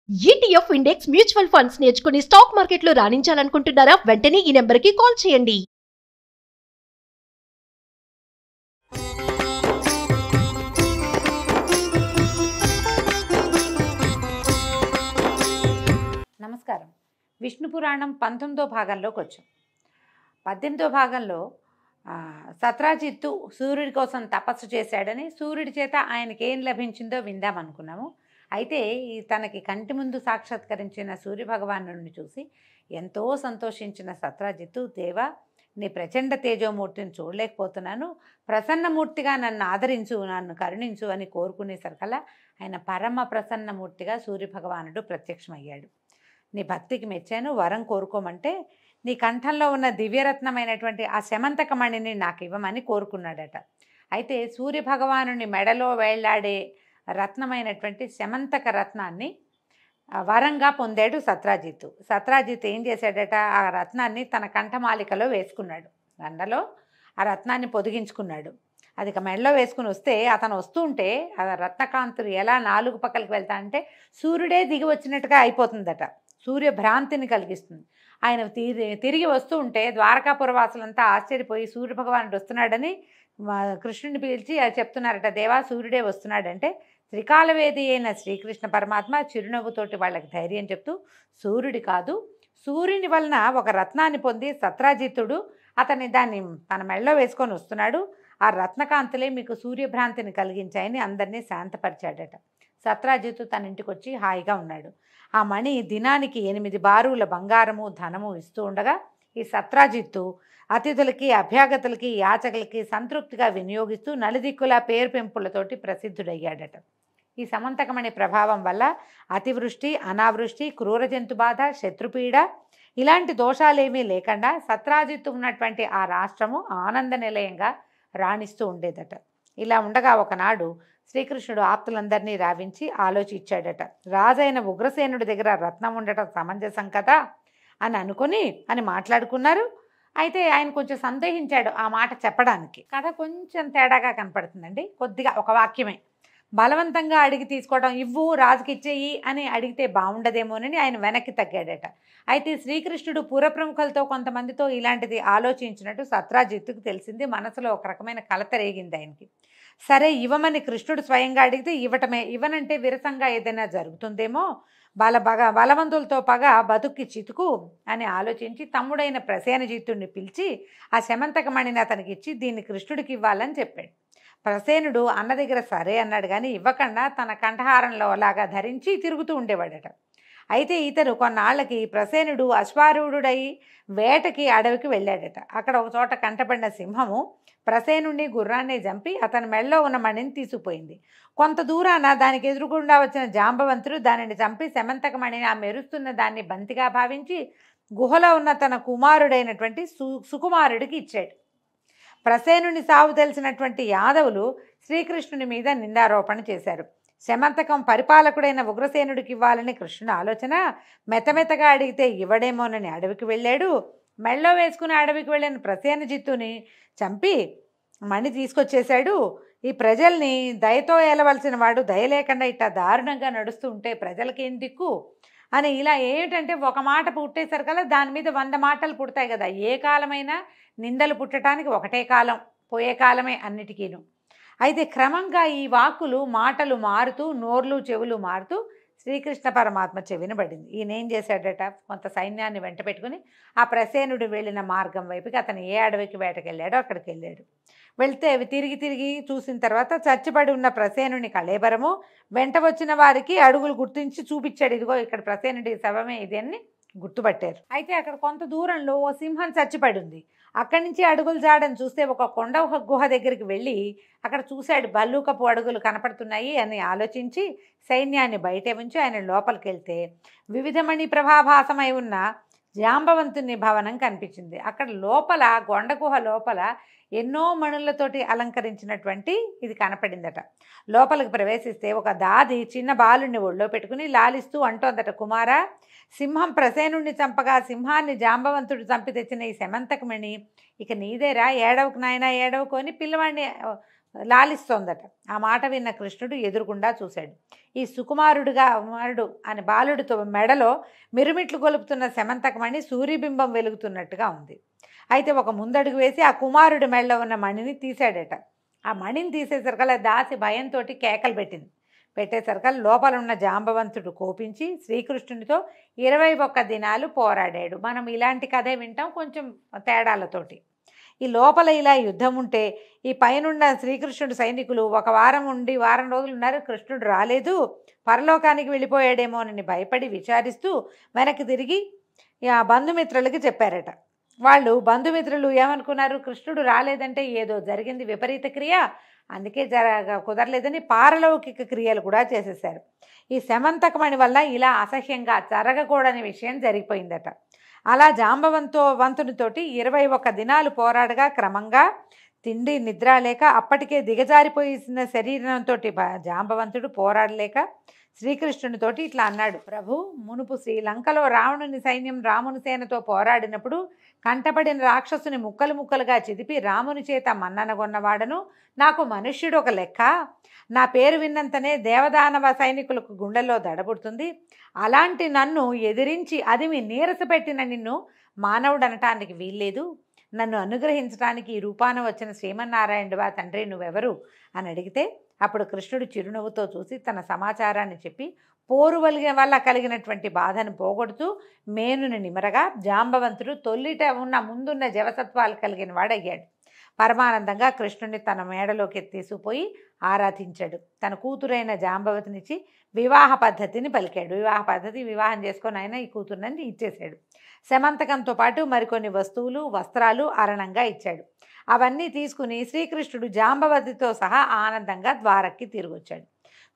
ETF index mutual funds నేర్చుకుని stock మార్కెట్లో రాణించాలనుకుంటున్నారా? వెంటనే ఈ నెంబర్కి కాల్ చేయండి. నమస్కారం. విష్ణు పురాణం 19వ భాగంలోకి వచ్చాం. 18వ భాగంలో సత్రాజిత్తు సూర్యుడి కోసం తపస్సు చేశాడని, సూర్యుడి చేత ఆయనకి ఏం లభించిందో విందామనుకున్నాము. అయితే తనకి కంటి ముందు సాక్షాత్కరించిన సూర్యభగవానుడిని చూసి ఎంతో సంతోషించిన సత్రాజిత్తు, దేవా, నీ ప్రచండ తేజోమూర్తిని చూడలేకపోతున్నాను, ప్రసన్నమూర్తిగా నన్ను ఆదరించు, నన్ను కరుణించు అని కోరుకునేసరికల్లా ఆయన పరమ ప్రసన్నమూర్తిగా సూర్యభగవానుడు ప్రత్యక్షమయ్యాడు. నీ భక్తికి మెచ్చాను, వరం కోరుకోమంటే నీ కంఠంలో ఉన్న దివ్యరత్నమైనటువంటి ఆ శమంతకమణిని నాకు ఇవ్వమని కోరుకున్నాడట. అయితే సూర్యభగవానుని మెడలో వేళ్లాడే రత్నమైనటువంటి శమంతక రత్నాన్ని వరంగా పొందాడు సత్రాజిత్తు. సత్రాజిత్తు ఏం చేశాడట, ఆ రత్నాన్ని తన కంఠమాలికలో వేసుకున్నాడు, దండలో ఆ రత్నాన్ని పొదిగించుకున్నాడు. అది మెడలో వేసుకుని వస్తే అతను వస్తూ ఉంటే ఆ రత్నకాంతులు ఎలా నాలుగు పక్కలకి వెళ్తా అంటే సూర్యుడే దిగి వచ్చినట్టుగా అయిపోతుందట, సూర్యభ్రాంతిని కలిగిస్తుంది. ఆయన తిరిగి వస్తూ ఉంటే ద్వారకాపురవాసులంతా ఆశ్చర్యపోయి సూర్యభగవానుడు వస్తున్నాడని కృష్ణుని పిలిచి చెప్తున్నారట, దేవా సూర్యుడే వస్తున్నాడంటే త్రికాలవేది అయిన శ్రీకృష్ణ పరమాత్మ చిరునవ్వుతోటి వాళ్ళకి ధైర్యం చెప్తూ, సూర్యుడి కాదు, సూర్యుని వలన ఒక రత్నాన్ని పొంది సత్రాజిత్తుడు దాన్ని తన మెడలో వేసుకొని వస్తున్నాడు, ఆ రత్నకాంతులే మీకు సూర్యభ్రాంతిని కలిగించాయని అందరినీ శాంతపరిచాడట. సత్రాజిత్తు తన ఇంటికి వచ్చి హాయిగా ఉన్నాడు. ఆ మణి దినానికి 8 బారుల బంగారము ధనము ఇస్తూ ఉండగా ఈ సత్రాజిత్తు అతిథులకి, అభ్యాగతులకి, యాచకులకి సంతృప్తిగా వినియోగిస్తూ నలుదిక్కుల పేరు పెంపులతోటి ప్రసిద్ధుడయ్యాడట. ఈ సమంతకమణి ప్రభావం వల్ల అతివృష్టి, అనావృష్టి, క్రూర జంతు బాధ, శత్రుపీడ ఇలాంటి దోషాలేమీ లేకుండా సత్రాజిత్తు ఉన్నటువంటి ఆ రాష్ట్రము ఆనంద నిలయంగా రాణిస్తూ ఉండేదట. ఇలా ఉండగా ఒకనాడు శ్రీకృష్ణుడు ఆప్తులందరినీ రావించి ఆలోచించాడట. రాజైన ఉగ్రసేనుడి దగ్గర రత్నం ఉండటం సమంజసం కదా అని మాట్లాడుకున్నారు. అయితే ఆయన కొంచెం సందేహించాడు ఆ మాట చెప్పడానికి. కథ కొంచెం తేడాగా కనపడుతుందండి. కొద్దిగా ఒక వాక్యమే బలవంతంగా అడిగి తీసుకోవడం, ఇవ్వు రాజుకి ఇచ్చేయి అని అడిగితే బాగుండదేమోనని ఆయన వెనక్కి తగ్గాడట. అయితే శ్రీకృష్ణుడు పురప్రముఖులతో కొంతమందితో ఇలాంటిది ఆలోచించినట్టు సత్రాజిత్తుకు తెలిసింది. మనసులో ఒక రకమైన కలత రేగింది ఆయనకి. సరే ఇవ్వమని కృష్ణుడు స్వయంగా అడిగితే ఇవ్వటమే, ఇవ్వనంటే విరసంగా ఏదైనా జరుగుతుందేమో, బలవంతులతో పగ బతుక్కి చితుకు అని ఆలోచించి తమ్ముడైన ప్రసేనజిత్తుడిని పిలిచి ఆ శమంతకమణిని అతనికి ఇచ్చి దీన్ని కృష్ణుడికి ఇవ్వాలని చెప్పాడు. ప్రసేనుడు అన్న దగ్గర సరే అన్నాడు, కానీ ఇవ్వకుండా తన కంఠహారంలో లాగా ధరించి తిరుగుతూ ఉండేవాడట. అయితే ఇతను కొన్నాళ్ళకి ప్రసేనుడు అశ్వారూఢుడై వేటకి అడవికి వెళ్ళాడట. అక్కడ ఒక చోట కంటపడిన సింహము ప్రసేనుడిని గుర్రాన్ని చంపి అతని మెడలో ఉన్న మణిని తీసుకుపోయింది. కొంత దూరాన దానికి ఎదురుగుండా వచ్చిన జాంబవంతుడు దానిని చంపి శమంతకమణిని ఆ మెరుస్తున్న దాన్ని బంతిగా భావించి గుహలో ఉన్న తన కుమారుడైనటువంటి సుకుమారుడికి ఇచ్చాడు. ప్రసేనుని సావు తెలిసినటువంటి యాదవులు శ్రీకృష్ణుని మీద నిందారోపణ చేశారు. శమంతకం పరిపాలకుడైన ఉగ్రసేనుడికి ఇవ్వాలని కృష్ణుని ఆలోచన. మెత్తమెత్తగా అడిగితే ఇవ్వడేమోనని అడవికి వెళ్ళాడు. మెళ్ళో వేసుకుని అడవికి వెళ్ళిన ప్రసేనజిత్తుని చంపి మణి తీసుకొచ్చేశాడు. ఈ ప్రజల్ని దయతో ఏలవలసిన వాడు దయ లేకుండా ఇట్లా దారుణంగా నడుస్తూ ఉంటే ప్రజలకేం దిక్కు అని ఇలా ఏమిటంటే ఒక మాట పుట్టేసరికల్లా దాని మీద 100 మాటలు పుడతాయి కదా. ఏ కాలమైనా నిందలు పుట్టడానికి ఒకటే కాలం, పోయే కాలమే అన్నిటికీను. అయితే క్రమంగా ఈ వాక్కులు, మాటలు మారుతూ, నోర్లు చెవులు మారుతూ శ్రీకృష్ణ పరమాత్మ చెవినబడింది. ఈయన ఏం చేశాడట, కొంత సైన్యాన్ని వెంట పెట్టుకుని ఆ ప్రసేనుడు వెళ్ళిన మార్గం వైపుకి అతను ఏ అడవికి వేటకెళ్ళాడో అక్కడికి వెళ్ళాడు. వెళ్తే అవి తిరిగి చూసిన తర్వాత చచ్చిపడి ఉన్న ప్రసేనుని కళేబరము వెంట వచ్చిన వారికి అడుగులు గుర్తించి చూపించాడు. ఇదిగో ఇక్కడ ప్రసేనుడి శవమే ఇది అని గుర్తుపట్టారు. అయితే అక్కడ కొంత దూరంలో ఓ సింహం చచ్చిపడి ఉంది. అక్కడి నుంచి అడుగులు జాడని చూస్తే ఒక కొండ గుహ దగ్గరికి వెళ్ళి అక్కడ చూశాడు, భల్లూకపు అడుగులు కనపడుతున్నాయి అని ఆలోచించి సైన్యాన్ని బయటే ఉంచి ఆయన లోపలికి వెళ్తే వివిధమణి ప్రభాభాసమై ఉన్న జాంబవంతుని భవనం కనిపించింది. అక్కడ లోపల కొండ గుహ లోపల ఎన్నో మణులతోటి అలంకరించినటువంటి ఇది కనపడిందట. లోపలికి ప్రవేశిస్తే ఒక దాది చిన్న బాలుని ఒళ్ళో పెట్టుకుని లాలిస్తూ అంటోందట, కుమారా, సింహం ప్రసేనుడిని చంపగా సింహాన్ని జాంబవంతుడు చంపి తెచ్చిన ఈ శమంతకమణి ఇక నీదేరా, ఏడవకు నాయనా ఏడవకు అని పిల్లవాడిని లాలిస్తోందట. ఆ మాట విన్న కృష్ణుడు ఎదురుగుండా చూశాడు. ఈ సుకుమారుడు అని బాలుడితో మెడలో మిరుమిట్లు గొలుపుతున్న శమంతకమణి సూర్యబింబం వెలుగుతున్నట్టుగా ఉంది. అయితే ఒక ముందడుగు వేసి ఆ కుమారుడి మెడలో ఉన్న మణిని తీశాడట. ఆ మణిని తీసేసరికల్లా దాసి భయంతో కేకలు పెట్టేసరికల్లా లోపల ఉన్న జాంబవంతుడు కోపించి శ్రీకృష్ణునితో 21 దినాలు పోరాడాడు. మనం ఇలాంటి కథే వింటాం, కొంచెం తేడాలతోటి. ఈ లోపల ఇలా యుద్ధం ఉంటే ఈ పైనున్న శ్రీకృష్ణుడు సైనికులు వారం రోజులు ఉన్నారు, కృష్ణుడు రాలేదు, పరలోకానికి వెళ్ళిపోయాడేమోనని భయపడి విచారిస్తూ వెనక్కి తిరిగి ఆ బంధుమిత్రులకి చెప్పారట. వాళ్ళు బంధుమిత్రులు ఏమనుకున్నారు, కృష్ణుడు రాలేదంటే ఏదో జరిగింది విపరీత క్రియ, అందుకే కుదరలేదని పారలౌకిక క్రియలు కూడా చేసేశారు. ఈ శమంతకమణి వల్ల ఇలా అసహ్యంగా జరగకూడని విషయం జరిగిపోయిందట. అలా జాంబవంతునితోటి 21 దినాలు పోరాడగా క్రమంగా తిండి నిద్ర లేక అప్పటికే దిగజారిపోయిన శరీరంతో జాంబవంతుడు పోరాడలేక శ్రీకృష్ణునితోటి ఇట్లా అన్నాడు. ప్రభు, మునుపు శ్రీలంకలో రావణుని సైన్యం రాముని సేనతో పోరాడినప్పుడు కంటపడిన రాక్షసుని ముక్కలు ముక్కలుగా చిదిపి రాముని చేత మన్ననగొన్నవాడను, నాకు మనుష్యుడు ఒక లెక్క, నా పేరు విన్నంతనే దేవదానవ సైనికులకు గుండెల్లో దడబుడుతుంది, అలాంటి నన్ను ఎదిరించి అదిమి నీరసపెట్టిన నిన్ను మానవుడనటానికి వీల్లేదు, నన్ను అనుగ్రహించడానికి ఈ రూపాన వచ్చిన శ్రీమన్నారాయణుడివా తండ్రి నువ్వెవరు అని అడిగితే అప్పుడు కృష్ణుడు చిరునవ్వుతో చూసి తన సమాచారాన్ని చెప్పి పోరు వల్ల కలిగినటువంటి బాధను పోగొడుతూ మేనుని నిమరగా జాంబవంతుడు తొల్లిట ముందున్న జవసత్వాలు కలిగిన వాడయ్యాడు. పరమానందంగా కృష్ణుని తన మేడలోకి తీసుకుపోయి ఆరాధించాడు. తన కూతురైన జాంబవతినిచ్చి వివాహ పద్ధతిని పలికాడు. వివాహం చేసుకొని ఆయన ఈ కూతురుని ఇచ్చేశాడు. శమంతకంతో పాటు మరికొన్ని వస్తువులు వస్త్రాలు అరణంగా ఇచ్చాడు. అవన్నీ తీసుకుని శ్రీకృష్ణుడు జాంబవతితో సహా ఆనందంగా ద్వారక్కి తిరిగొచ్చాడు.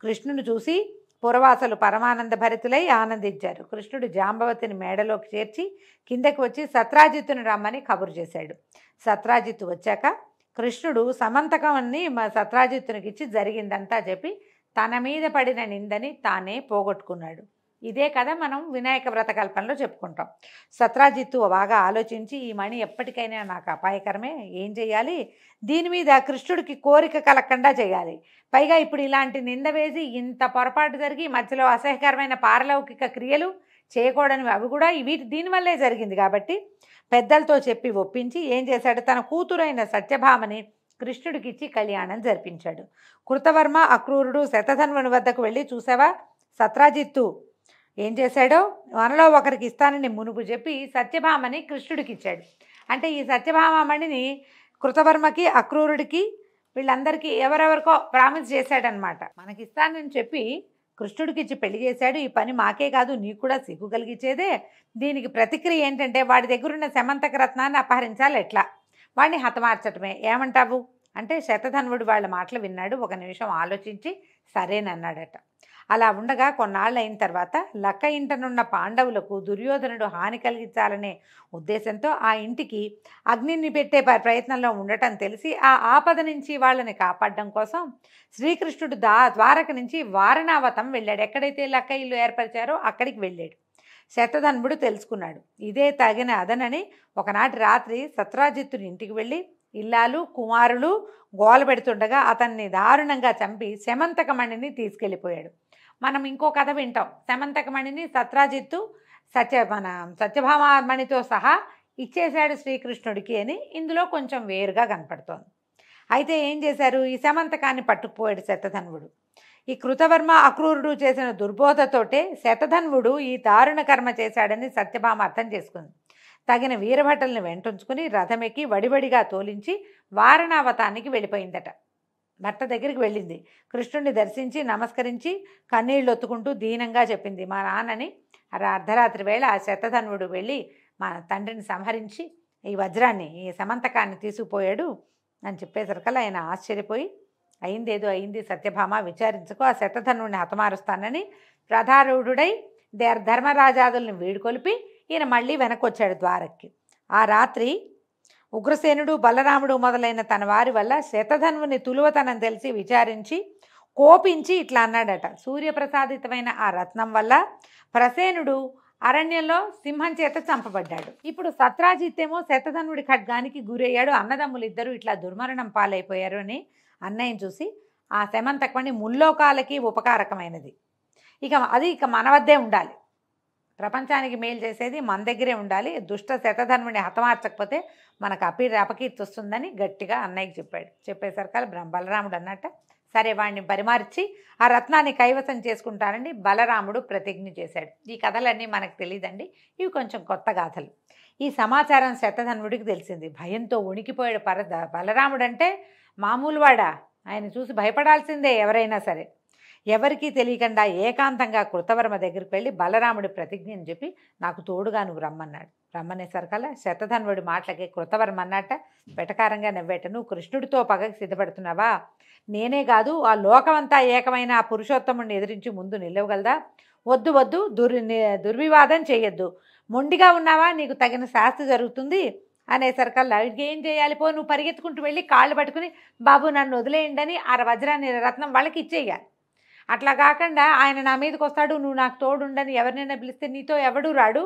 కృష్ణుని చూసి పురవాసులు పరమానంద భరితులై ఆనందించారు. కృష్ణుడు జాంబవతిని మేడలోకి చేర్చి కిందకి వచ్చి సత్రాజిత్తుని రమ్మని కబురు చేశాడు. సత్రాజిత్తు వచ్చాక కృష్ణుడు సమంతకాన్ని సత్రాజిత్తునికి ఇచ్చి జరిగిందంతా చెప్పి తన మీద పడిన నిందని తానే పోగొట్టుకున్నాడు. ఇదే కథ మనం వినాయక వ్రతకల్పనలో చెప్పుకుంటాం. సత్రాజిత్తు బాగా ఆలోచించి ఈ మణి ఎప్పటికైనా నాకు అపాయకరమే, ఏం చేయాలి, దీని మీద కృష్ణుడికి కోరిక కలగకుండా చేయాలి, పైగా ఇప్పుడు ఇలాంటి నింద వేసి ఇంత పొరపాటు జరిగి మధ్యలో అసహ్యకరమైన పారలౌకిక క్రియలు చేయకూడనివి అవి కూడా దీనివల్లే జరిగింది కాబట్టి పెద్దలతో చెప్పి ఒప్పించి ఏం చేశాడు, తన కూతురైన సత్యభామని కృష్ణుడికి ఇచ్చి కళ్యాణం జరిపించాడు. కృతవర్మ అక్రూరుడు శతధన్వుని వద్దకు వెళ్ళి చూసావా సత్రాజిత్తు ఏం చేశాడో, మనలో ఒకరికి ఇస్తానని మునుపు చెప్పి సత్యభామని కృష్ణుడికి ఇచ్చాడు. అంటే ఈ సత్యభామమణిని కృతవర్మకి అక్రూరుడికి వీళ్ళందరికీ ఎవరెవరికో ప్రామిస్ చేశాడనమాట. మనకి ఇస్తానని చెప్పి కృష్ణుడికి ఇచ్చి పెళ్లి చేశాడు. ఈ పని మాకే కాదు నీకు కూడా సిగ్గు కలిగించేదే. దీనికి ప్రతిక్రియ ఏంటంటే వాడి దగ్గరున్న శమంతక రత్నాన్ని అపహరించాలి, ఎట్లా, వాడిని హతమార్చటమే, ఏమంటావు అంటే శతధన్వుడు వాళ్ళ మాటలు విన్నాడు. ఒక నిమిషం ఆలోచించి సరేనన్నాడట. అలా ఉండగా కొన్నాళ్ళు అయిన తర్వాత లక్క ఇంటనున్న పాండవులకు దుర్యోధనుడు హాని కలిగించాలనే ఉద్దేశంతో ఆ ఇంటికి అగ్నిని పెట్టే ప్రయత్నంలో ఉండటం తెలిసి ఆ ఆపద నుంచి వాళ్ళని కాపాడడం కోసం శ్రీకృష్ణుడు ద్వారక నుంచి వారణావతం వెళ్ళాడు. ఎక్కడైతే లక్క ఇల్లు ఏర్పరిచారో అక్కడికి వెళ్ళాడు. శతధన్వుడు తెలుసుకున్నాడు. ఇదే తగిన అదనని ఒకనాటి రాత్రి సత్రాజిత్తుని ఇంటికి వెళ్ళి ఇల్లాలు కుమారులు గోల పెడుతుండగా అతన్ని దారుణంగా చంపి శమంతకమణిని తీసుకెళ్ళిపోయాడు. మనం ఇంకో కథ వింటాం. శమంతకమణిని సత్రాజిత్తు సత్యభామమణితో సహా ఇచ్చేశాడు శ్రీకృష్ణుడికి అని ఇందులో కొంచెం వేరుగా కనపడుతోంది. అయితే ఏం చేశారు, ఈ శమంతకాన్ని పట్టుకుపోయాడు శతధన్వుడు. ఈ కృతవర్మ అక్రూరుడు చేసిన దుర్బోధతోటే శతధన్వుడు ఈ దారుణ కర్మ చేశాడని సత్యభామ అర్థం చేసుకుంది. తగిన వీరభటల్ని వెంటుంచుకుని రథమెక్కి వడివడిగా తోలించి వారణావతానికి వెళ్ళిపోయిందట. భర్త దగ్గరికి వెళ్ళింది. కృష్ణుడిని దర్శించి నమస్కరించి కన్నీళ్ళు ఒత్తుకుంటూ దీనంగా చెప్పింది, మా నాన్నని అర్ధరాత్రి వేళ ఆ శతధన్వుడు వెళ్ళి మా తండ్రిని సంహరించి ఈ వజ్రాన్ని ఈ సమంతకాన్ని తీసుకుపోయాడు అని చెప్పేసరికల్లా ఆయన ఆశ్చర్యపోయి అయిందేదో అయింది సత్యభామ, విచారించుకో, ఆ శతధన్వుడిని హతమారుస్తానని ప్రధారూఢుడై ధర్మరాజాదుల్ని వీడుకొలిపి ఈయన మళ్ళీ వెనకొచ్చాడు ద్వారక్కి. ఆ రాత్రి ఉగ్రసేనుడు బలరాముడు మొదలైన తన వారి వల్ల శతధన్వుని తులువతనం తెలిసి విచారించి కోపించి ఇట్లా అన్నాడట, సూర్యప్రసాదితమైన ఆ రత్నం వల్ల ప్రసేనుడు అరణ్యంలో సింహం చేత చంపబడ్డాడు. ఇప్పుడు సత్రాజిత్తేమో శతధన్వుడి ఖడ్గానికి గురయ్యాడు. అన్నదమ్ములు ఇద్దరు ఇట్లా దుర్మరణం పాలైపోయారు అని అన్నయ్యని చూసి ఆ శమంతకమణి ముల్లోకాలకి ఉపకారకమైనది, ఇక మన వద్దే ఉండాలి, ప్రపంచానికి మేలు చేసేది మన దగ్గరే ఉండాలి, దుష్ట శతధన్వుని హతమార్చకపోతే మనకు అపకీర్తి వస్తుందని గట్టిగా అన్నయ్యకి చెప్పాడు. చెప్పేసరికి బలరాముడు అన్నట్ట సరే వాడిని పరిమార్చి ఆ రత్నాన్ని కైవసం చేసుకుంటానని బలరాముడు ప్రతిజ్ఞ చేశాడు. ఈ కథలన్నీ మనకు తెలియదండి, ఇవి కొంచెం కొత్త గాథలు. ఈ సమాచారం శతధన్వుడికి తెలిసింది. భయంతో వణికిపోయాడు. బలరాముడు అంటే మామూలు వాడా? ఆయన చూసి భయపడాల్సిందే ఎవరైనా సరే. ఎవరికీ తెలియకుండా ఏకాంతంగా కృతవర్మ దగ్గరికి వెళ్ళి బలరాముడి ప్రతిజ్ఞని చెప్పి నాకు తోడుగా నువ్వు రమ్మన్నాడు. రమ్మనేసరికల్లా శతధన్వుడి మాటలకి కృతవర్మ అన్నట్ట వెటకారంగా నవ్వేట, నువ్వు కృష్ణుడితో పగకి సిద్ధపడుతున్నావా? నేనే కాదు ఆ లోకమంతా ఏకమైన ఆ పురుషోత్తముడిని ఎదిరించి ముందు నిలవగలదా? వద్దు వద్దు, దుర్వివాదం చేయొద్దు, మొండిగా ఉన్నావా, నీకు తగిన శాస్తి జరుగుతుంది అనేసరికల్లా ఏం చేయాలి, పో నువ్వు పరిగెత్తుకుంటూ వెళ్ళి కాళ్ళు పట్టుకుని బాబు నన్ను వదిలేయండి అని ఆ వజ్రాన్ని రత్నం వాళ్ళకి ఇచ్చేయాలి. అట్లా కాకుండా ఆయన నా మీదకి వస్తాడు, నువ్వు నాకు తోడుండని ఎవరినైనా పిలిస్తే నీతో ఎవడు రాడు,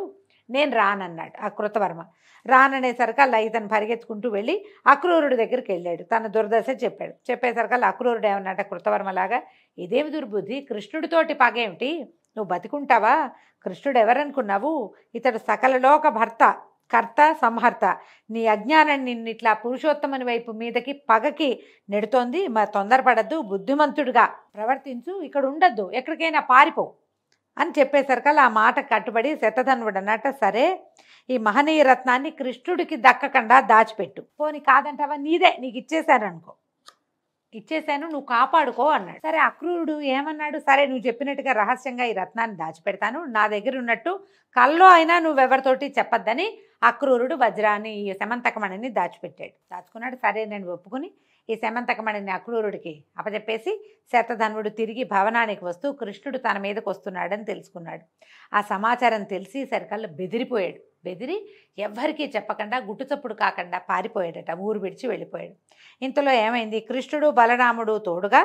నేను రానన్నాడు ఆ కృతవర్మ. రాననేసరికల్లా ఇతను పరిగెత్తుకుంటూ వెళ్ళి అక్రూరుడి దగ్గరికి వెళ్ళాడు. తన దుర్దశ చెప్పాడు. చెప్పేసరికల్లా అక్రూరుడు ఏమన్నట కృతవర్మలాగా, ఇదేమి దుర్బుద్ధి, కృష్ణుడితోటి పగేమిటి, నువ్వు బతికుంటావా? కృష్ణుడు ఎవరనుకున్నావు? ఇతడు సకలలోక భర్త, కర్త, సంహర్త. నీ అజ్ఞానం నిన్ను ఇట్లా పురుషోత్తముని వైపు మీదకి పగకి నెడుతోంది. మరి తొందరపడద్దు, బుద్ధిమంతుడిగా ప్రవర్తించు, ఇక్కడ ఉండద్దు, ఎక్కడికైనా పారిపో అని చెప్పేసరికల్లా ఆ మాట కట్టుబడి శతధన్వుడు అన్నట్ట సరే ఈ మహనీయ రత్నాన్ని కృష్ణుడికి దక్కకుండా దాచిపెట్టు, పోని కాదంటావా నీదే, నీకు ఇచ్చేశాను నువ్వు కాపాడుకో అన్నాడు. సరే అక్రూరుడు ఏమన్నాడు, సరే నువ్వు చెప్పినట్టుగా రహస్యంగా ఈ రత్నాన్ని దాచిపెడతాను, నా దగ్గర ఉన్నట్టు కల్లో అయినా నువ్వెవరితోటి చెప్పొద్దని అక్రూరుడు వజ్రాన్ని ఈ శమంతకమణిని దాచుకున్నాడు. సరే నేను ఒప్పుకుని ఈ శమంతకమణిని అక్రూరుడికి అప్పచెప్పేసి శతధన్వుడు తిరిగి భవనానికి వస్తూ కృష్ణుడు తన మీదకి వస్తున్నాడని తెలుసుకున్నాడు. ఆ సమాచారం తెలిసి సరికల్లా బెదిరి ఎవ్వరికీ చెప్పకుండా గుట్టుచప్పుడు కాకుండా పారిపోయాడట, ఊరు విడిచి వెళ్ళిపోయాడు. ఇంతలో ఏమైంది, కృష్ణుడు బలరాముడు తోడుగా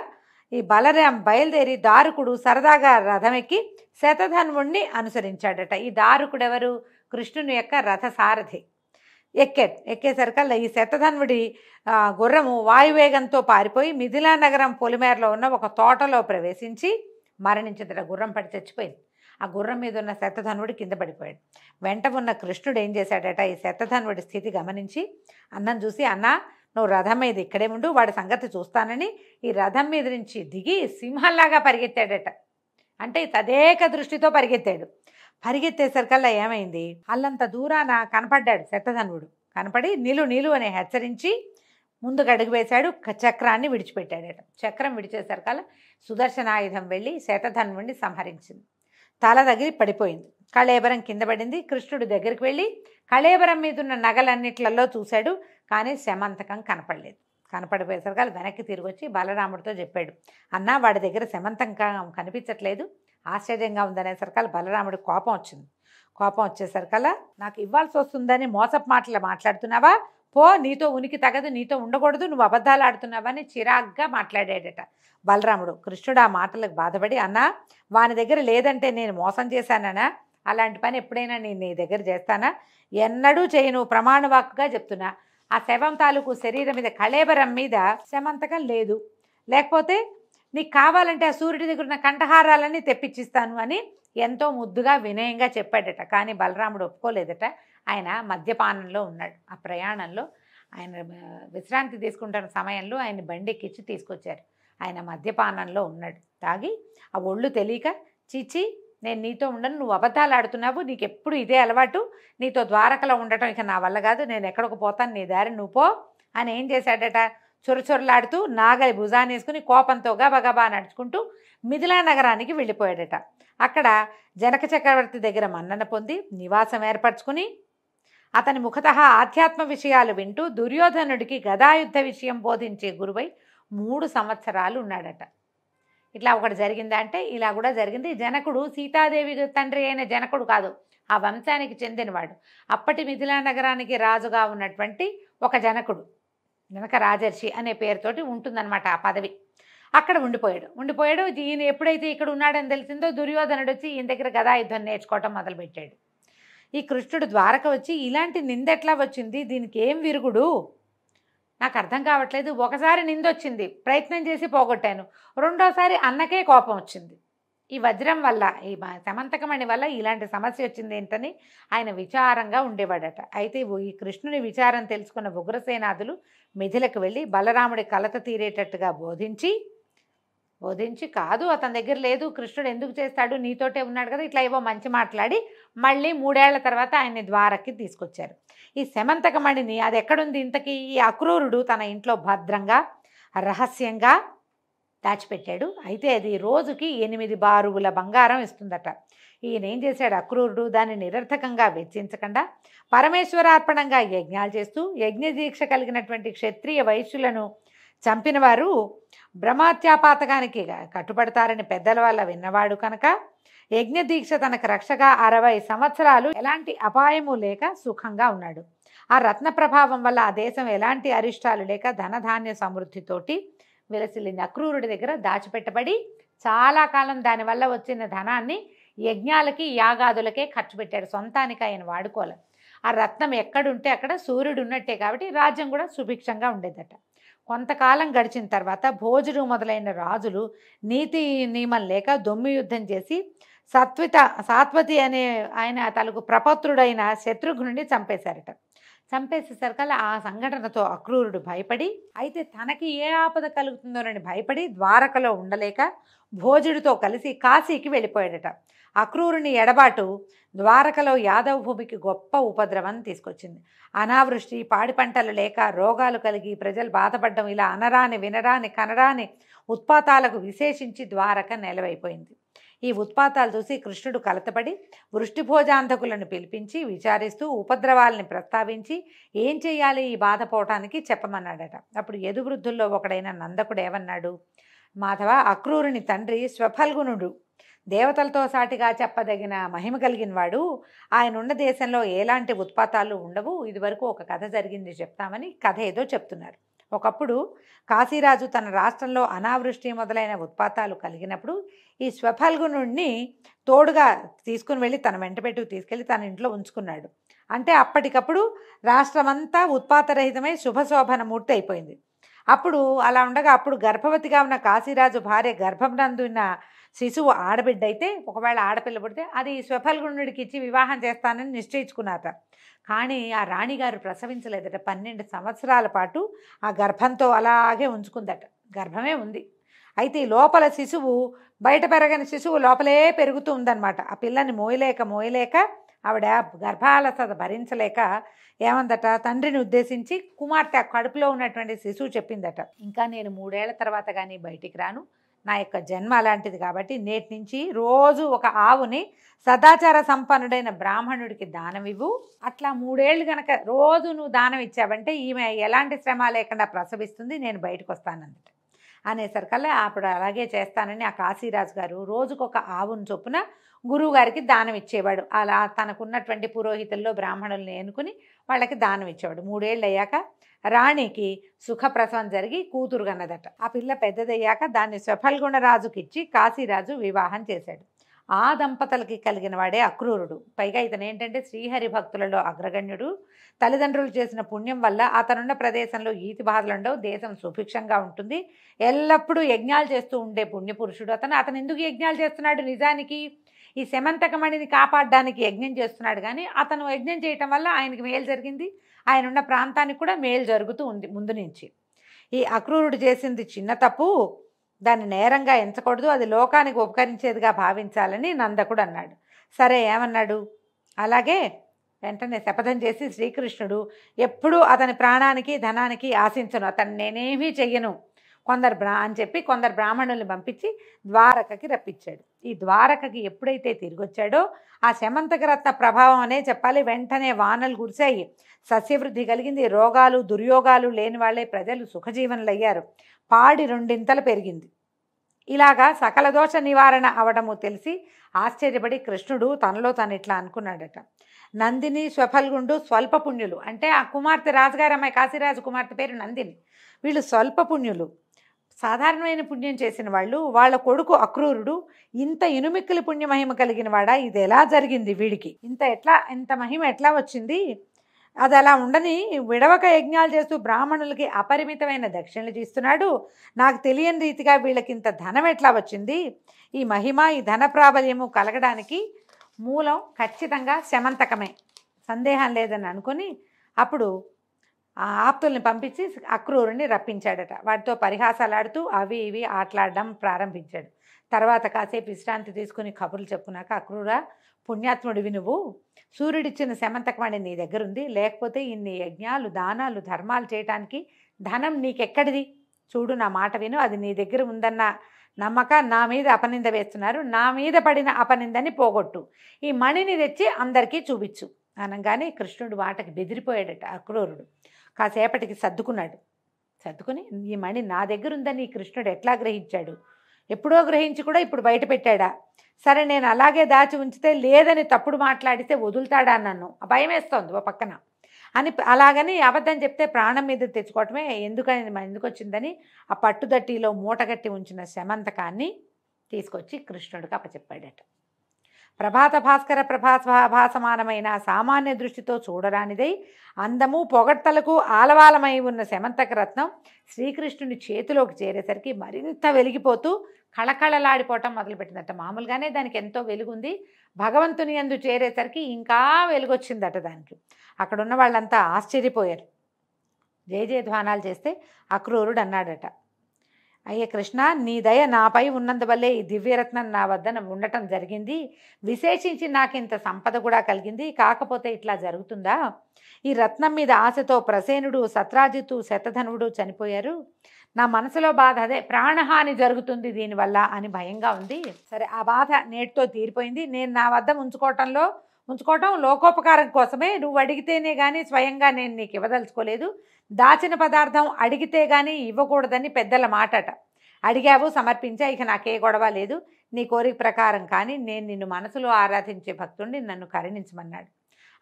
ఈ బలరాం బయలుదేరి దారుకుడు సరదాగా రథమెక్కి శతధన్వుణ్ణి అనుసరించాడట. ఈ దారుకుడు ఎవరు? కృష్ణుని యొక్క రథసారథి. ఎక్కేసరికల్లా ఈ శతధన్వుడి గుర్రము వాయువేగంతో పారిపోయి మిథిలా నగరం పొలిమేరలో ఉన్న ఒక తోటలో ప్రవేశించి మరణించిందట. గుర్రం పడి చచ్చిపోయింది. ఆ గుర్రం మీద ఉన్న శతధన్వుడు కింద పడిపోయాడు. వెంట ఉన్న కృష్ణుడు ఏం చేశాడట, ఈ శతధన్వుడి స్థితి గమనించి అన్నం చూసి, అన్నా నువ్వు రథం మీద ఇక్కడే ఉండు, వాడి సంగతి చూస్తానని ఈ రథం మీద నుంచి దిగి సింహంలాగా పరిగెత్తాడట. అంటే తదేక దృష్టితో పరిగెత్తాడు. పరిగెత్తేసరికల్లా ఏమైంది, అల్లంత దూరాన కనపడ్డాడు శతధన్వుడు. కనపడి నిలు అని హెచ్చరించి ముందుకు అడుగు వేశాడు. చక్రాన్ని విడిచిపెట్టాడట. చక్రం విడిచేసరికల్లా సుదర్శనాయుధం వెళ్ళి శతధన్వుడిని సంహరించింది. తల తగిలి పడిపోయింది. కళేబరం కింద పడింది. కృష్ణుడి దగ్గరికి వెళ్ళి కళేబరం మీద ఉన్న నగలన్నిట్లలో చూశాడు, కానీ శమంతకం కనపడలేదు. కనపడిపోయేసరికి వెనక్కి తిరిగి వచ్చి బలరాముడితో చెప్పాడు, అన్నా వాడి దగ్గర శమంతకం కనిపించట్లేదు, ఆశ్చర్యంగా ఉందనేసరికల్లా బలరాముడి కోపం వచ్చింది. కోపం వచ్చేసరికల్లా నాకు ఇవ్వాల్సి వస్తుందని మోసపు మాటలు మాట్లాడుతున్నావా, పో, నీతో ఉనికి తగదు, నీతో ఉండకూడదు, నువ్వు అబద్ధాలు ఆడుతున్నావని చిరాగ్గా మాట్లాడాడట బలరాముడు. కృష్ణుడు ఆ మాటలకు బాధపడి, అన్నా వాని దగ్గర లేదంటే నేను మోసం చేశానన్నా, అలాంటి పని ఎప్పుడైనా నేను నీ దగ్గర చేస్తానా, ఎన్నడూ చేయను, ప్రమాణవాక్కుగా చెప్తున్నా. ఆ శవం తాలూకు శరీరం మీద కళేబరం మీద శమంతకం లేదు, లేకపోతే నీకు కావాలంటే ఆ సూర్యుడి దగ్గర ఉన్న కంఠహారాలన్నీ తెప్పించిస్తాను అని ఎంతో ముద్దుగా వినయంగా చెప్పాడట. కానీ బలరాముడు ఒప్పుకోలేదట. ఆయన మద్యపానంలో ఉన్నాడు. ఆ ప్రయాణంలో ఆయన విశ్రాంతి తీసుకుంటున్న సమయంలో ఆయన బండి ఎక్కించి తీసుకొచ్చారు. ఆయన మద్యపానంలో ఉన్నాడు. తాగి ఆ ఒళ్ళు తెలియక, చీచి నేను నీతో ఉండను, నువ్వు అబద్ధాలు ఆడుతున్నావు, నీకు ఎప్పుడు ఇదే అలవాటు, నీతో ద్వారకలో ఉండటం ఇక నా వల్ల కాదు, నేను ఎక్కడికి పోతాను, నీ దారి నువ్వు పో అని ఏం చేశాడట, చొరచొరలాడుతూ నాగలి భుజాన్ని వేసుకుని కోపంతో గబగబా నడుచుకుంటూ మిథిలా నగరానికి వెళ్ళిపోయాడట. అక్కడ జనక చక్రవర్తి దగ్గర మన్నన పొంది నివాసం ఏర్పరచుకుని అతని ముఖతః ఆధ్యాత్మ విషయాలు వింటూ దుర్యోధనుడికి గదాయుద్ధ విషయం బోధించే గురువై 3 సంవత్సరాలు ఉన్నాడట. ఇట్లా ఒకటి జరిగిందా అంటే ఇలా కూడా జరిగింది. జనకుడు సీతాదేవి తండ్రి అయిన జనకుడు కాదు, ఆ వంశానికి చెందినవాడు. అప్పటి మిథిలా నగరానికి రాజుగా ఉన్నటువంటి ఒక జనకుడు, జనక రాజర్షి అనే పేరుతోటి ఉంటుందన్నమాట ఆ పదవి. అక్కడ ఉండిపోయాడు. ఈయన ఎప్పుడైతే ఇక్కడ ఉన్నాడని తెలిసిందో దుర్యోధనుడు వచ్చి ఈయన దగ్గర గదాయుద్ధం నేర్చుకోవటం మొదలుపెట్టాడు. ఈ కృష్ణుడు ద్వారక వచ్చి ఇలాంటి నిందెట్లా వచ్చింది, దీనికి ఏం విరుగుడు, నాకు అర్థం కావట్లేదు. ఒకసారి నిందొచ్చింది, ప్రయత్నం చేసి పోగొట్టాను, రెండోసారి అన్నకే కోపం వచ్చింది. ఈ వజ్రం వల్ల, ఈ సమంతకమణి వల్ల ఇలాంటి సమస్య వచ్చింది ఏంటని ఆయన విచారంగా ఉండేవాడట. అయితే ఈ కృష్ణుని విచారం తెలుసుకున్న ఉగ్రసేనాదులు మిథిలకు వెళ్ళి బలరాముడి కలత తీరేటట్టుగా బోధించి కాదు అతని దగ్గర లేదు, కృష్ణుడు ఎందుకు చేస్తాడు, నీతోటే ఉన్నాడు కదా, ఇట్లా ఏవో మంచి మాట్లాడి మళ్ళీ 3 ఏళ్ల తర్వాత ఆయన్ని ద్వారకి తీసుకొచ్చారు. ఈ సమంతకమణిని అది ఎక్కడుంది ఇంతకీ? ఈ అక్రూరుడు తన ఇంట్లో భద్రంగా రహస్యంగా దాచిపెట్టాడు. అయితే అది రోజుకి 8 బారుగుల బంగారం ఇస్తుందట. ఈయన ఏం చేశాడు అక్రూరుడు? దాన్ని నిరర్థకంగా వెచ్చించకుండా పరమేశ్వరార్పణంగా యజ్ఞాలు చేస్తూ యజ్ఞదీక్ష కలిగినటువంటి క్షత్రియ వైశ్యులను చంపిన వారు బ్రహ్మత్యాపాతకానికి కట్టుబడతారని పెద్దల వల్ల విన్నవాడు కనుక యజ్ఞదీక్ష తనకు రక్షగా 60 సంవత్సరాలు ఎలాంటి అపాయము లేక సుఖంగా ఉన్నాడు. ఆ రత్న ప్రభావం వల్ల ఆ దేశం ఎలాంటి అరిష్టాలు లేక ధనధాన్య సమృద్ధితోటి విలసిల్లింది. అక్రూరుడి దగ్గర దాచిపెట్టబడి చాలా కాలం దానివల్ల వచ్చిన ధనాన్ని యజ్ఞాలకి యాగాదులకే ఖర్చు పెట్టాడు, సొంతానికి ఆయన వాడుకోవాలి. ఆ రత్నం ఎక్కడుంటే అక్కడ సూర్యుడు ఉన్నట్టే కాబట్టి రాజ్యం కూడా సుభిక్షంగా ఉండేదట. కొంతకాలం గడిచిన తర్వాత భోజుడు మొదలైన రాజులు నీతి నియమం లేక దొమ్మి యుద్ధం చేసి సాత్వతి అనే ఆయన తనకు ప్రపత్రుడైన శత్రుఘ్నుడిని చంపేశారట. చంపేసేసరికల్లా ఆ సంఘటనతో అక్రూరుడు భయపడి, అయితే తనకి ఏ ఆపద కలుగుతుందోనని భయపడి ద్వారకలో ఉండలేక భోజుడితో కలిసి కాశీకి వెళ్ళిపోయాడట. అక్రూరుని ఎడబాటు ద్వారకలో యాదవ భూమికి గొప్ప ఉపద్రవం తీసుకొచ్చింది. అనావృష్టి, పాడి పంటలు లేక రోగాలు కలిగి ప్రజలు బాధపడడం, ఇలా అనరాని వినరాని కనరాని ఉత్పాతాలకు విశేషించి ద్వారక నెలవైపోయింది. ఈ ఉత్పాతాలు చూసి కృష్ణుడు కలతపడి వృష్టిభోజాంధకులను పిలిపించి విచారిస్తూ ఉపద్రవాలని ప్రస్తావించి ఏం చెయ్యాలి ఈ బాధ పోవటానికి చెప్పమన్నాడట. అప్పుడు యదువృద్ధుల్లో ఒకడైన నందకుడు ఏమన్నాడు? మాధవ, అక్రూరుని తండ్రి స్వఫల్గునుడు దేవతలతో సాటిగా చెప్పదగిన మహిమ కలిగిన వాడు. ఆయన ఉన్న దేశంలో ఎలాంటి ఉత్పాతాలు ఉండవు. ఇదివరకు ఒక కథ జరిగింది చెప్తామని కథ ఏదో చెప్తున్నారు. ఒకప్పుడు కాశీరాజు తన రాష్ట్రంలో అనావృష్టి మొదలైన ఉత్పాతాలు కలిగినప్పుడు ఈ స్వఫల్గునుడిని తోడుగా తీసుకుని వెళ్ళి తన వెంటబెట్టుకు తీసుకెళ్ళి తన ఇంట్లో ఉంచుకున్నాడు. అంటే అప్పటికప్పుడు రాష్ట్రమంతా ఉత్పాతరహితమై శుభశోభనమూర్తి అయిపోయింది. అప్పుడు అలా ఉండగా అప్పుడు గర్భవతిగా ఉన్న కాశీరాజు భార్య గర్భం నందున్న శిశువు ఆడబిడ్డ అయితే, ఒకవేళ ఆడపిల్ల పుడితే అది స్వఫల్గునుడికి ఇచ్చి వివాహం చేస్తానని నిశ్చయించుకున్నారట. కానీ ఆ రాణిగారు ప్రసవించలేదట. 12 సంవత్సరాల పాటు ఆ గర్భంతో అలాగే ఉంచుకుందట. గర్భమే ఉంది. అయితే ఈ లోపల శిశువు, బయట పెరగని శిశువు లోపలే పెరుగుతూ ఉందన్నమాట. ఆ పిల్లని మోయలేక ఆవిడ గర్భాలసత భరించలేక ఏమందట, తండ్రిని ఉద్దేశించి కుమార్తె కడుపులో ఉన్నటువంటి శిశువు చెప్పిందట, ఇంకా నేను 3 ఏళ్ల తర్వాత కానీ బయటికి రాను, నా యొక్క జన్మ అలాంటిది కాబట్టి నేటి నుంచి రోజు ఒక ఆవుని సదాచార సంపన్నుడైన బ్రాహ్మణుడికి దానం ఇవ్వు. అట్లా 3 ఏళ్ళు కనుక రోజు నువ్వు దానం ఇచ్చావంటే ఈమె ఎలాంటి శ్రమ లేకుండా ప్రసవిస్తుంది, నేను బయటకు వస్తానందట. అనేసరికల్లా అప్పుడు అలాగే చేస్తానని ఆ కాశీరాజు గారు రోజుకొక ఆవును చొప్పున గురువు గారికి దానం ఇచ్చేవాడు. అలా తనకున్నటువంటి పురోహితుల్లో బ్రాహ్మణుల్ని ఎన్నుకుని వాళ్ళకి దానం ఇచ్చేవాడు. 3 ఏళ్ళు అయ్యాక రాణికి సుఖప్రసవం జరిగి కూతురు కన్నదట. ఆ పిల్ల పెద్దదయ్యాక దాన్ని స్వఫల్గుణరాజుకి ఇచ్చి కాశీరాజు వివాహం చేశాడు. ఆ దంపతులకి కలిగిన వాడే అక్రూరుడు. పైగా ఇతను ఏంటంటే శ్రీహరి భక్తులలో అగ్రగణ్యుడు. తల్లిదండ్రులు చేసిన పుణ్యం వల్ల అతనున్న ప్రదేశంలో ఈతి బాధలుండవు, దేశం సుభిక్షంగా ఉంటుంది. ఎల్లప్పుడూ యజ్ఞాలు చేస్తూ ఉండే పుణ్యపురుషుడు అతను ఎందుకు యజ్ఞాలు చేస్తున్నాడు? నిజానికి ఈ సమంతకమణిని కాపాడడానికి యజ్ఞం చేస్తున్నాడు. కానీ అతను యజ్ఞం చేయటం వల్ల ఆయనకి మేలు జరిగింది, ఆయన ఉన్న ప్రాంతానికి కూడా మేలు జరుగుతూ ఉంది ముందు నుంచి. ఈ అక్రూరుడు చేసింది చిన్న తప్పు, దాన్ని నేరంగా ఎంచకూడదు, అది లోకానికి ఉపకరించేదిగా భావించాలని నందకుడు అన్నాడు. సరే ఏమన్నాడు? అలాగే వెంటనే శపథం చేసి శ్రీకృష్ణుడు ఎప్పుడూ అతని ప్రాణానికి ధనానికి ఆశించను, అతను నేనేమీ చెయ్యను అని చెప్పి కొందరు బ్రాహ్మణుల్ని పంపించి ద్వారకకి రప్పించాడు. ఈ ద్వారకకి ఎప్పుడైతే తిరిగి వచ్చాడో ఆ శమంతక రత్న ప్రభావం అనే చెప్పాలి. వెంటనే వానలు కురిశాయి, సస్యవృద్ధి కలిగింది, రోగాలు దుర్యోగాలు లేని వాళ్ళే ప్రజలు సుఖజీవనులు అయ్యారు, పాడి 2 ఇంతలు పెరిగింది. ఇలాగా సకల దోష నివారణ అవడము తెలిసి ఆశ్చర్యపడి కృష్ణుడు తనలో తను ఇట్లా అనుకున్నాడట, నందిని స్వఫల్గుండు స్వల్ప పుణ్యులు. అంటే ఆ కుమార్తె రాజుగారి అమ్మాయి కాశీరాజు కుమార్తె పేరు నందిని. వీళ్ళు స్వల్ప పుణ్యులు, సాధారణమైన పుణ్యం చేసిన వాళ్ళు. వాళ్ళ కొడుకు అక్రూరుడు ఇంత ఇనుమిక్కిలి పుణ్యమహిమ కలిగిన వాడా? ఇది ఎలా జరిగింది వీడికి? ఇంత మహిమ ఎట్లా వచ్చింది? అది అలా ఉండని విడవక యజ్ఞాలు చేస్తూ బ్రాహ్మణులకి అపరిమితమైన దక్షిణలు ఇస్తున్నాడు. నాకు తెలియని రీతిగా వీళ్ళకి ఇంత ధనం ఎట్లా వచ్చింది? ఈ మహిమ, ఈ ధన ప్రాబల్యము కలగడానికి మూలం ఖచ్చితంగా శమంతకమే, సందేహం లేదని అనుకుని అప్పుడు ఆ ఆప్తుల్ని పంపించి అక్రూరుని రప్పించాడట. వాటితో పరిహాసాలాడుతూ అవి ఇవి ఆటలాడడం ప్రారంభించాడు. తర్వాత కాసేపు విశ్రాంతి తీసుకుని కబుర్లు చెప్పుకున్నాక, అక్రూరా, పుణ్యాత్ముడివి నువ్వు, సూర్యుడిచ్చిన శమంతకమణి నీ దగ్గర ఉంది, లేకపోతే ఇన్ని యజ్ఞాలు, దానాలు, ధర్మాలు చేయటానికి ధనం నీకెక్కడిది? చూడు, నా మాట విను, అది నీ దగ్గర ఉందన్న నమ్మక నా మీద అపనింద వేస్తున్నారు, నా మీద పడిన అపనిందని పోగొట్టు, ఈ మణిని తెచ్చి అందరికీ చూపించు అనగానే కృష్ణుడు వాటకి బెదిరిపోయాడట. అక్రూరుడు కాసేపటికి సర్దుకున్నాడు. సర్దుకుని, ఈ మణి నా దగ్గర ఉందని కృష్ణుడు ఎట్లా గ్రహించాడు? ఎప్పుడో గ్రహించి కూడా ఇప్పుడు బయట పెట్టాడా? సరే, నేను అలాగే దాచి ఉంచితే లేదని తప్పుడు మాట్లాడితే వదులుతాడా నన్ను? భయం వేస్తోంది ఓ పక్కన అని. అలాగని అబద్ధం చెప్తే ప్రాణం మీద తెచ్చుకోవటమే, ఎందుకు వచ్చిందని ఆ పట్టుదట్టిలో మూటగట్టి ఉంచిన శమంతకాన్ని తీసుకొచ్చి కృష్ణుడికి అప్పచెప్పాడట. ప్రభాత భాస్కర ప్రభాసమానమైన సామాన్య దృష్టితో చూడరానిదై అందము పొగడ్తలకు ఆలవాలమై ఉన్న శమంతక రత్నం శ్రీకృష్ణుని చేతిలోకి చేరేసరికి మరింత వెలిగిపోతూ కళకళలాడిపోవటం మొదలుపెట్టిందట. మామూలుగానే దానికి ఎంతో వెలుగుంది, భగవంతుని యందు చేరేసరికి ఇంకా వెలుగొచ్చిందట దానికి. అక్కడున్న వాళ్ళంతా ఆశ్చర్యపోయారు, జయ జయధ్వానాలు చేస్తే అక్రూరుడు అన్నాడట, అయ్యే కృష్ణ, నీ దయ నాపై ఉన్నందువల్లే ఈ దివ్యరత్నం నా వద్ద ఉండటం జరిగింది, విశేషించి నాకు ఇంత సంపద కూడా కలిగింది, కాకపోతే ఇట్లా జరుగుతుందా? ఈ రత్నం మీద ఆశతో ప్రసేనుడు, సత్రాజిత్తు, శతధనుడు చనిపోయారు. నా మనసులో బాధ అదే, ప్రాణహాని జరుగుతుంది దీనివల్ల అని భయంగా ఉంది. సరే, ఆ బాధ నేటితో తీరిపోయింది. నేను నా వద్ద ఉంచుకోవటం లోకోపకారం కోసమే, నువ్వు అడిగితేనే కానీ స్వయంగా నేను నీకు ఇవ్వదలుచుకోలేదు. దాచిన పదార్థం అడిగితే కానీ ఇవ్వకూడదని పెద్దల మాటట. అడిగావు, సమర్పించా, ఇక నాకే గొడవ లేదు, నీ కోరిక ప్రకారం కానీ నేను నిన్ను మనసులో ఆరాధించే భక్తుడిని, నన్ను కరుణించమన్నాడు.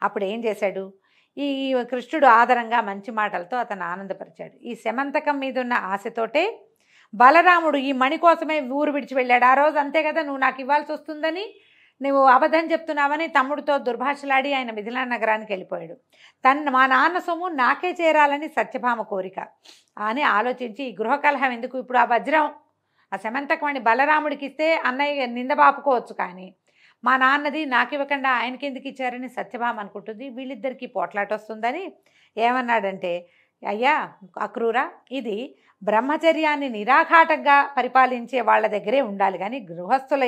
అప్పుడు ఏం చేశాడు? ఈ కృష్ణుడు ఆదరంగా మంచి మాటలతో అతను ఆనందపరిచాడు. ఈ శమంతకం మీద ఉన్న ఆశతోటే బలరాముడు ఈ మణి కోసమే ఊరు విడిచి వెళ్ళాడు. ఆ రోజు అంతే కదా, నువ్వు నాకు ఇవ్వాల్సి వస్తుందని నువ్వు అబద్ధం చెప్తున్నావని తమ్ముడితో దుర్భాషలాడి ఆయన మిథిలా నగరానికి వెళ్ళిపోయాడు. మా నాన్న సొమ్ము నాకే చేరాలని సత్యభామ కోరిక అని ఆలోచించి, ఈ గృహకలహం ఎందుకు, ఇప్పుడు ఆ వజ్రం, ఆ శమంతకమణి బలరాముడికి ఇస్తే అన్నయ్య నిందబాపుకోవచ్చు, కానీ మా నాన్నది నాకు ఇవ్వకుండా ఆయనకి ఎందుకు ఇచ్చారని సత్యభామ అనుకుంటుంది. వీళ్ళిద్దరికీ పోట్లాట వస్తుందని ఏమన్నాడంటే, అయ్యా అక్రూరా, ఇది బ్రహ్మచర్యాన్ని నిరాఘాటంగా పరిపాలించే వాళ్ళ దగ్గరే ఉండాలి, కానీ గృహస్థుల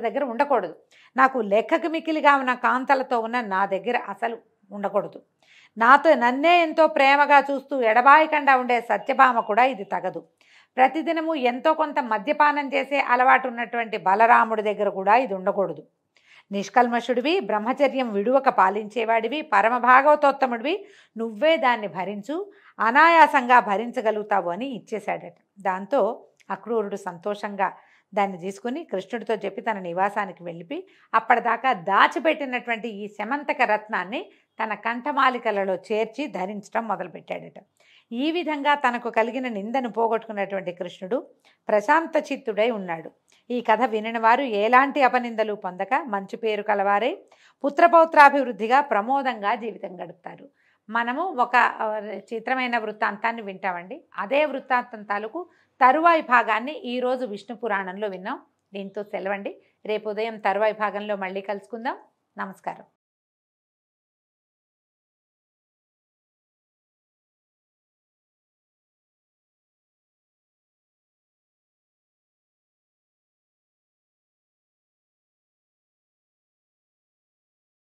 దగ్గర ఉండకూడదు. నాకు లెక్కకు మిక్కిలిగా ఉన్న కాంతలతో ఉన్న నా దగ్గర అసలు ఉండకూడదు. నన్నే ఎంతో ప్రేమగా చూస్తూ ఎడబాయకుండా ఉండే సత్యభామ కూడా ఇది తగదు. ప్రతిదినము ఎంతో కొంత మద్యపానం చేసే అలవాటు ఉన్నటువంటి బలరాముడి దగ్గర కూడా ఇది ఉండకూడదు. నిష్కల్మషుడివి, బ్రహ్మచర్యం విడువక పాలించేవాడివి, పరమ భాగవతోత్తముడివి, నువ్వే దాన్ని భరించు, అనాయాసంగా భరించగలుగుతావు అని ఇచ్చేశాడట. దాంతో అక్రూరుడు సంతోషంగా దాన్ని తీసుకుని కృష్ణుడితో చెప్పి తన నివాసానికి వెళ్ళి అప్పటిదాకా దాచిపెట్టినటువంటి ఈ శమంతక రత్నాన్ని తన కంఠమాలికలలో చేర్చి ధరించడం మొదలుపెట్టాడట. ఈ విధంగా తనకు కలిగిన నిందను పోగొట్టుకున్నటువంటి కృష్ణుడు ప్రశాంత చిత్తుడై ఉన్నాడు. ఈ కథ వినిన వారు ఎలాంటి అపనిందలు పొందక మంచి పేరు కలవారే పుత్రపౌత్రాభివృద్ధిగా ప్రమోదంగా జీవితం గడుపుతారు. మనము ఒక చిత్రమైన వృత్తాంతాన్ని వింటామండి. అదే వృత్తాంతం తాలూకు తరువాయి భాగాన్ని ఈరోజు విష్ణు పురాణంలో విన్నాం. దీంతో సెలవండి. రేపు ఉదయం తరువాయి భాగంలో మళ్ళీ కలుసుకుందాం. నమస్కారం.